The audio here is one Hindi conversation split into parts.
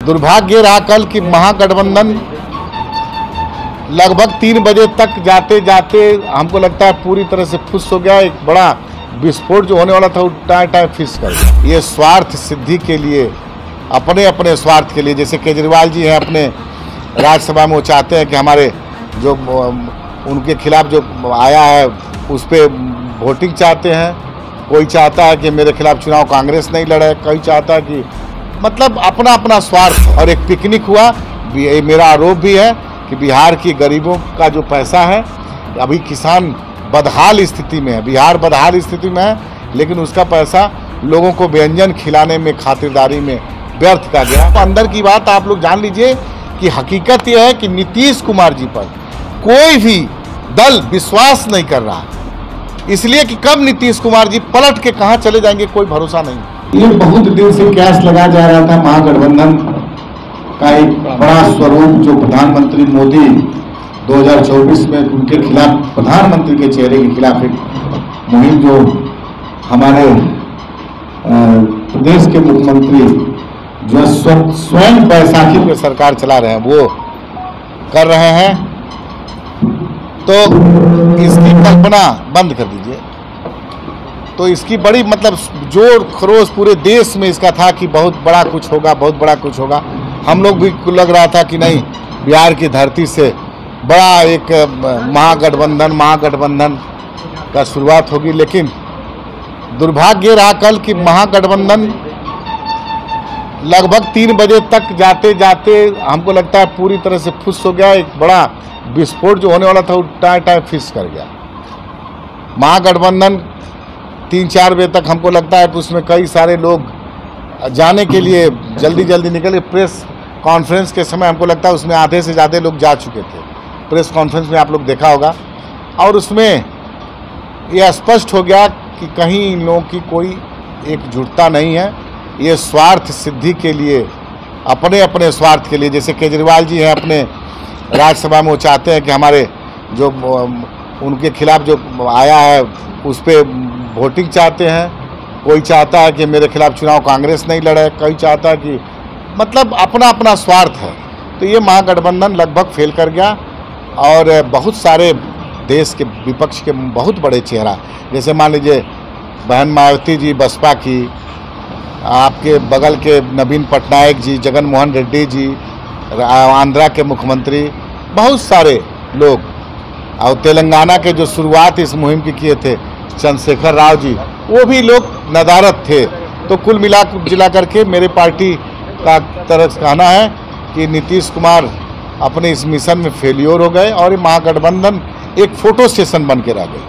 दुर्भाग्य रहा कल कि महागठबंधन लगभग 3 बजे तक जाते जाते हमको लगता है पूरी तरह से फुस हो गया। एक बड़ा विस्फोट जो होने वाला था वो टाइम फिक्स कर गया। ये स्वार्थ सिद्धि के लिए, अपने अपने स्वार्थ के लिए, जैसे केजरीवाल जी हैं अपने राज्यसभा में वो चाहते हैं कि हमारे जो उनके खिलाफ जो आया है उस पर वोटिंग चाहते हैं। कोई चाहता है कि मेरे खिलाफ चुनाव कांग्रेस नहीं लड़े, कोई चाहता है कि मतलब अपना अपना स्वार्थ। और एक पिकनिक हुआ, मेरा आरोप भी है कि बिहार की गरीबों का जो पैसा है, अभी किसान बदहाल स्थिति में है, बिहार बदहाल स्थिति में है, लेकिन उसका पैसा लोगों को व्यंजन खिलाने में, खातिरदारी में व्यर्थ का गया। तो अंदर की बात आप लोग जान लीजिए कि हकीकत यह है कि नीतीश कुमार जी पर कोई भी दल विश्वास नहीं कर रहा, इसलिए कि कब नीतीश कुमार जी पलट के कहां चले जाएंगे कोई भरोसा नहीं। ये बहुत दिन से कयास लगाया जा रहा था महागठबंधन का एक बड़ा स्वरूप जो प्रधानमंत्री मोदी 2024 में उनके खिलाफ, प्रधानमंत्री के चेहरे के खिलाफ एक मुहिम जो हमारे प्रदेश के मुख्यमंत्री जो स्वयं बैसाखी में सरकार चला रहे हैं वो कर रहे हैं, तो इसकी कल्पना बंद कर दीजिए। तो इसकी बड़ी मतलब जोर खरोश पूरे देश में इसका था कि बहुत बड़ा कुछ होगा, बहुत बड़ा कुछ होगा। हम लोग भी लग रहा था कि नहीं, बिहार की धरती से बड़ा एक महागठबंधन का शुरुआत होगी। लेकिन दुर्भाग्य रहा कल कि महागठबंधन लगभग 3 बजे तक जाते जाते हमको लगता है पूरी तरह से फुस हो गया। एक बड़ा विस्फोट जो होने वाला था वो टाइम फिक्स कर गया। महागठबंधन 3-4 बजे तक हमको लगता है कि उसमें कई सारे लोग जाने के लिए जल्दी निकले। प्रेस कॉन्फ्रेंस के समय हमको लगता है उसमें आधे से ज़्यादा लोग जा चुके थे। प्रेस कॉन्फ्रेंस में आप लोग देखा होगा, और उसमें यह स्पष्ट हो गया कि कहीं इन लोगों की कोई एकजुटता नहीं है। ये स्वार्थ सिद्धि के लिए, अपने अपने स्वार्थ के लिए, जैसे केजरीवाल जी हैं अपने राज्यसभा में वो चाहते हैं कि हमारे जो उनके खिलाफ जो आया है उस पर वोटिंग चाहते हैं। कोई चाहता है कि मेरे खिलाफ चुनाव कांग्रेस नहीं लड़े, कोई चाहता है कि मतलब अपना अपना स्वार्थ है। तो ये महागठबंधन लगभग फेल कर गया। और बहुत सारे देश के विपक्ष के बहुत बड़े चेहरा, जैसे मान लीजिए बहन मायावती जी बसपा की, आपके बगल के नवीन पटनायक जी, जगन मोहन रेड्डी जी आंध्रा के मुख्यमंत्री, बहुत सारे लोग, और तेलंगाना के जो शुरुआत इस मुहिम की किए थे चंद्रशेखर राव जी, वो भी लोग नदारत थे। तो कुल मिला करके मेरे पार्टी का तरफ कहना है कि नीतीश कुमार अपने इस मिशन में फेलियर हो गए और ये महागठबंधन एक फ़ोटो सेशन बन के रह गई,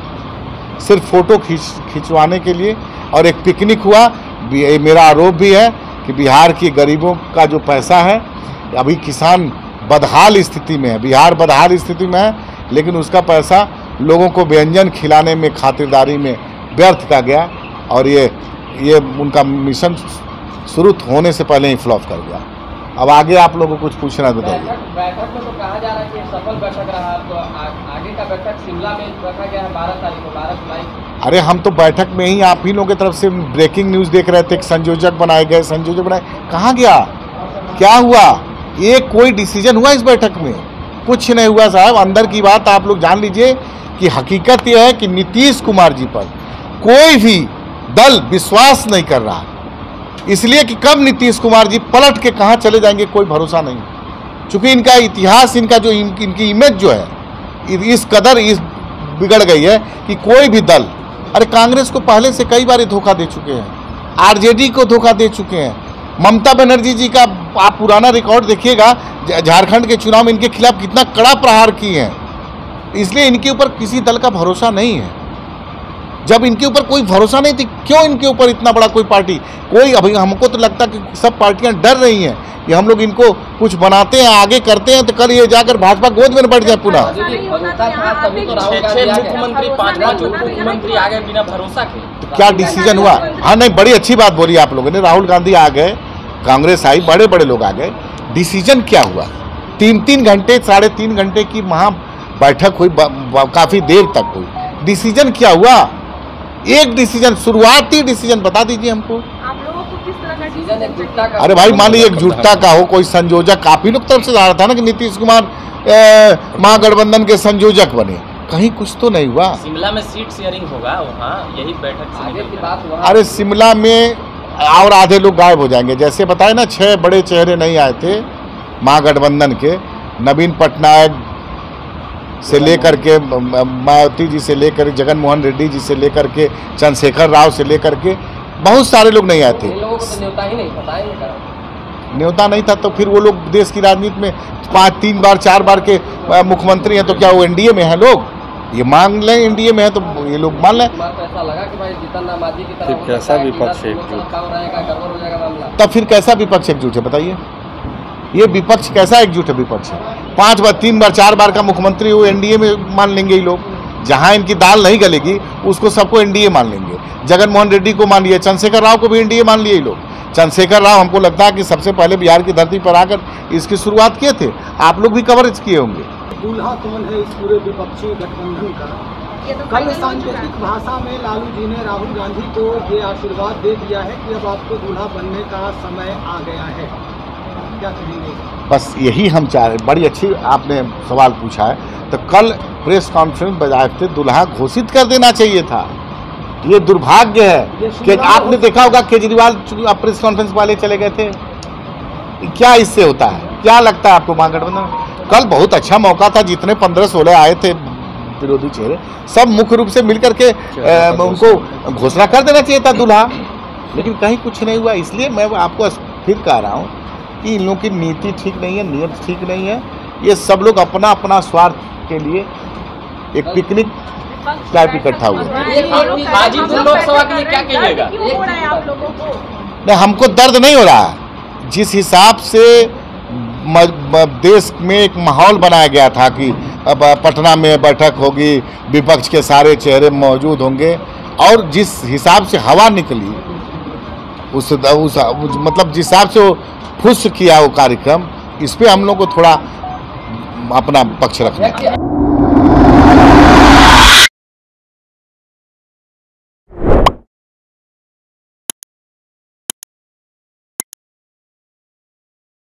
सिर्फ फ़ोटो खिंचवाने के लिए। और एक पिकनिक हुआ, मेरा आरोप भी है कि बिहार की गरीबों का जो पैसा है, अभी किसान बदहाल स्थिति में है, बिहार बदहाल स्थिति में है, लेकिन उसका पैसा लोगों को व्यंजन खिलाने में, खातिरदारी में व्यर्थ का गया। और ये उनका मिशन शुरू होने से पहले ही फ्लॉप कर गया। अब आगे आप लोगों को कुछ पूछना बताइए। बैठक में तो कहा जा रहा है कि सफल बैठक रहा, तो आगे का बैठक शिमला में रखा गया है 12 तारीख को, 12 जुलाई को। अरे हम तो बैठक में ही आप ही लोगों की तरफ से ब्रेकिंग न्यूज़ देख रहे थे, संयोजक बनाए गए, कहाँ गया, क्या हुआ, ये कोई डिसीजन हुआ इस बैठक में? कुछ नहीं हुआ साहब। अंदर की बात आप लोग जान लीजिए कि हकीकत यह है कि नीतीश कुमार जी पर कोई भी दल विश्वास नहीं कर रहा, इसलिए कि कब नीतीश कुमार जी पलट के कहां चले जाएंगे कोई भरोसा नहीं। चूंकि इनका इतिहास, इनका जो इनकी इमेज जो है इस कदर बिगड़ गई है कि कोई भी दल, अरे कांग्रेस को पहले से कई बार धोखा दे चुके हैं, आरजेडी को धोखा दे चुके हैं। ममता बनर्जी जी का आप पुराना रिकॉर्ड देखिएगा, झारखंड के चुनाव में इनके खिलाफ कितना कड़ा प्रहार किए हैं। इसलिए इनके ऊपर किसी दल का भरोसा नहीं है। जब इनके ऊपर कोई भरोसा नहीं थी, क्यों इनके ऊपर इतना बड़ा कोई पार्टी, कोई, अभी हमको तो लगता कि सब पार्टियां डर रही हैं कि हम लोग इनको कुछ बनाते हैं, आगे करते हैं, तो कल ये जाकर भाजपा गोद में बैठ जाए पुनः। मुख्यमंत्री 5 उप मुख्यमंत्री आ गए बिना भरोसा के, तो क्या डिसीजन हुआ? हाँ नहीं, बड़ी अच्छी बात बोली आप लोगों ने। राहुल गांधी आ गए, कांग्रेस आई, बड़े बड़े लोग आ गए। डिसीजन क्या हुआ? 3-3 घंटे, 3.5 घंटे की वहाँ बैठक हुई, काफ़ी देर तक हुई। डिसीजन क्या हुआ? एक डिसीजन, शुरुआती डिसीजन बता दीजिए हमको। आप लोगों को किस तरह सीजन एकजुटता का। अरे भाई मान लीजिए एकजुटता का हो, कोई संयोजक आप ही लोग तरफ से आ रहा था ना कि नीतीश कुमार महागठबंधन के संयोजक बने, कहीं कुछ तो नहीं हुआ। शिमला में सीट शेयरिंग होगा, वहाँ यही बैठक से आगे की निकल बात वहाँ। अरे शिमला में और आधे लोग गायब हो जाएंगे, जैसे बताए ना 6 बड़े चेहरे नहीं आए थे महागठबंधन के, नवीन पटनायक से लेकर के मायावती जी से लेकर जगन मोहन रेड्डी जी से लेकर के चंद्रशेखर राव से लेकर के बहुत सारे लोग नहीं आए थे। इन लोगों को तो न्योता ही नहीं पता है, न्योता नहीं था तो फिर वो लोग देश की राजनीति में 5, 3 बार 4 बार के मुख्यमंत्री हैं, तो क्या वो एनडीए में है लोग? ये मान लें एनडीए में है तो ये लोग मान लें। तो ऐसा लगा कि भाई जीतन राम मांझी की तरह फिर कैसा विपक्ष है एकजुट? काम रहेगा, गड़बड़ हो जाएगा मामला। तब फिर कैसा विपक्ष एकजुट है बताइए? ये विपक्ष कैसा एकजुट है? विपक्ष 5 बार 3 बार 4 बार का मुख्यमंत्री वो एनडीए में मान लेंगे ये लोग, जहां इनकी दाल नहीं गलेगी उसको सबको एनडीए मान लेंगे। जगन मोहन रेड्डी को मान लिए, चंद्रशेखर राव को भी एनडीए मान लिए ये लोग। चंद्रशेखर राव हमको लगता है कि सबसे पहले बिहार की धरती पर आकर इसकी शुरुआत किए थे, आप लोग भी कवरेज किए होंगे। दूल्हा कौन है इस पूरे विपक्षी गठबंधन का? कल सांकेतिक भाषा में लालू जी ने राहुल गांधी को ये आशीर्वाद दे दिया है कि अब आपको दूल्हा बनने का समय आ गया है, क्या कहेंगे? बस यही हम चाह रहे। बड़ी अच्छी आपने सवाल पूछा है। तो कल प्रेस कॉन्फ्रेंस बजाते दुल्हा घोषित कर देना चाहिए था। ये दुर्भाग्य है कि आपने देखा होगा केजरीवाल प्रेस कॉन्फ्रेंस वाले चले गए थे, क्या इससे होता है? क्या लगता है आपको महागठबंधन? कल बहुत अच्छा मौका था, जितने 15-16 आए थे विरोधी चेहरे सब मुख्य रूप से मिलकर के उनको घोषणा कर देना चाहिए था दूल्हा, लेकिन कहीं कुछ नहीं हुआ। इसलिए मैं आपको फिर कह रहा हूँ कि इन लोगों की नीति ठीक नहीं है, नियत ठीक नहीं है। ये सब लोग अपना अपना स्वार्थ के लिए एक पिकनिक टाइप इकट्ठा हुए। हाजीपुर लोकसभा के लिए क्या कहिएगा? नहीं, हमको दर्द नहीं हो रहा है। जिस हिसाब से देश में एक माहौल बनाया गया था कि अब पटना में बैठक होगी, विपक्ष के सारे चेहरे मौजूद होंगे, और जिस हिसाब से हवा निकली उस मतलब जिस हिसाब से वो फुस किया वो कार्यक्रम, इस पे हम लोग को थोड़ा अपना पक्ष रखना है।